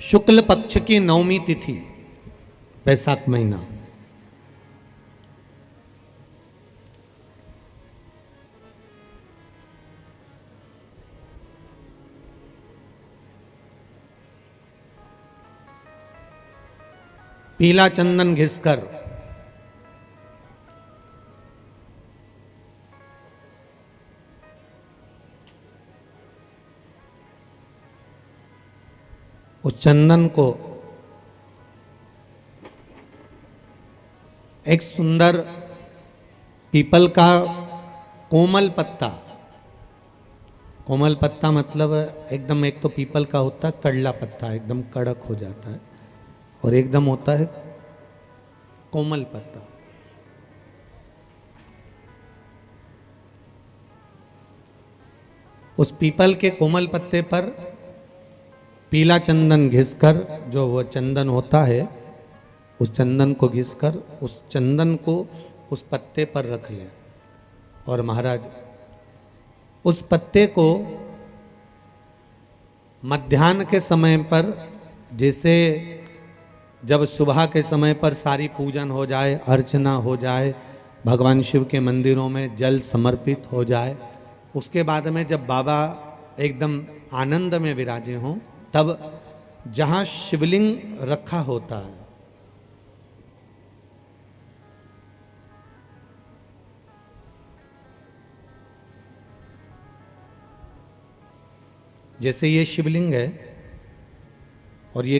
शुक्ल पक्ष की नवमी तिथि, बैसाख महीना। पीला चंदन घिसकर उस चंदन को एक सुंदर पीपल का कोमल पत्ता, कोमल पत्ता मतलब एकदम, एक तो पीपल का होता है कड़ला पत्ता, एकदम कड़क हो जाता है, और एकदम होता है कोमल पत्ता। उस पीपल के कोमल पत्ते पर पीला चंदन घिसकर, जो वो चंदन होता है, उस चंदन को घिसकर उस चंदन को उस पत्ते पर रख लें। और महाराज उस पत्ते को मध्याह्न के समय पर, जैसे जब सुबह के समय पर सारी पूजन हो जाए, अर्चना हो जाए, भगवान शिव के मंदिरों में जल समर्पित हो जाए, उसके बाद में जब बाबा एकदम आनंद में विराजे हों, तब जहां शिवलिंग रखा होता है, जैसे ये शिवलिंग है और ये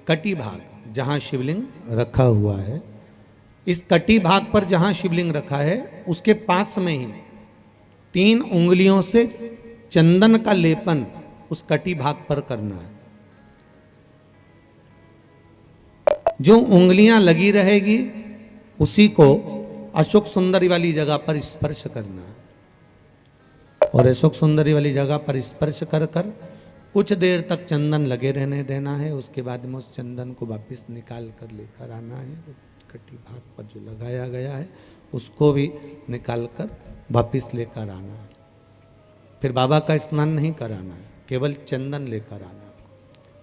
कटी भाग जहां शिवलिंग रखा हुआ है, इस कटी भाग पर जहां शिवलिंग रखा है, उसके पास में ही 3 उंगलियों से चंदन का लेपन उस कटी भाग पर करना है। जो उंगलियां लगी रहेगी उसी को अशोक सुंदरी वाली जगह पर स्पर्श करना है, और अशोक सुंदरी वाली जगह पर स्पर्श कर कर कुछ देर तक चंदन लगे रहने देना है। उसके बाद में उस चंदन को वापस निकाल कर लेकर आना है। कटी भाग पर जो लगाया गया है उसको भी निकाल कर वापस लेकर आना है। फिर बाबा का स्नान नहीं कराना है, केवल चंदन लेकर आना है,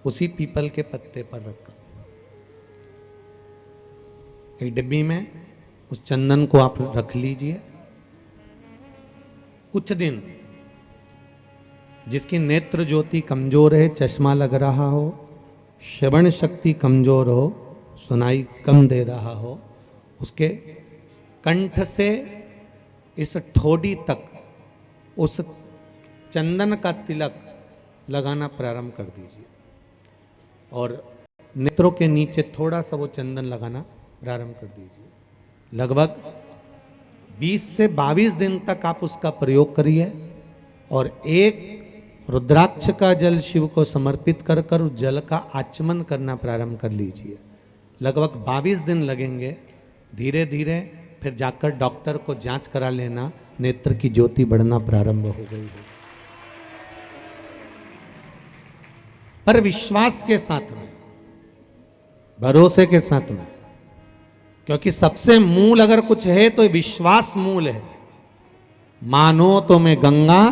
उसी पीपल के पत्ते पर रखकर। एक डिब्बी में उस चंदन को आप रख लीजिए। कुछ दिन जिसकी नेत्र ज्योति कमजोर है, चश्मा लग रहा हो, श्रवण शक्ति कमजोर हो, सुनाई कम दे रहा हो, उसके कंठ से इस ठोड़ी तक उस चंदन का तिलक लगाना प्रारंभ कर दीजिए, और नेत्रों के नीचे थोड़ा सा वो चंदन लगाना प्रारंभ कर दीजिए। लगभग 20 से 22 दिन तक आप उसका प्रयोग करिए, और एक रुद्राक्ष का जल शिव को समर्पित कर कर उस जल का आचमन करना प्रारंभ कर लीजिए। लगभग 22 दिन लगेंगे। धीरे धीरे फिर जाकर डॉक्टर को जांच करा लेना, नेत्र की ज्योति बढ़ना प्रारंभ हो गई है। पर विश्वास के साथ में, भरोसे के साथ में, क्योंकि सबसे मूल अगर कुछ है तो विश्वास मूल है। मानो तो मैं गंगा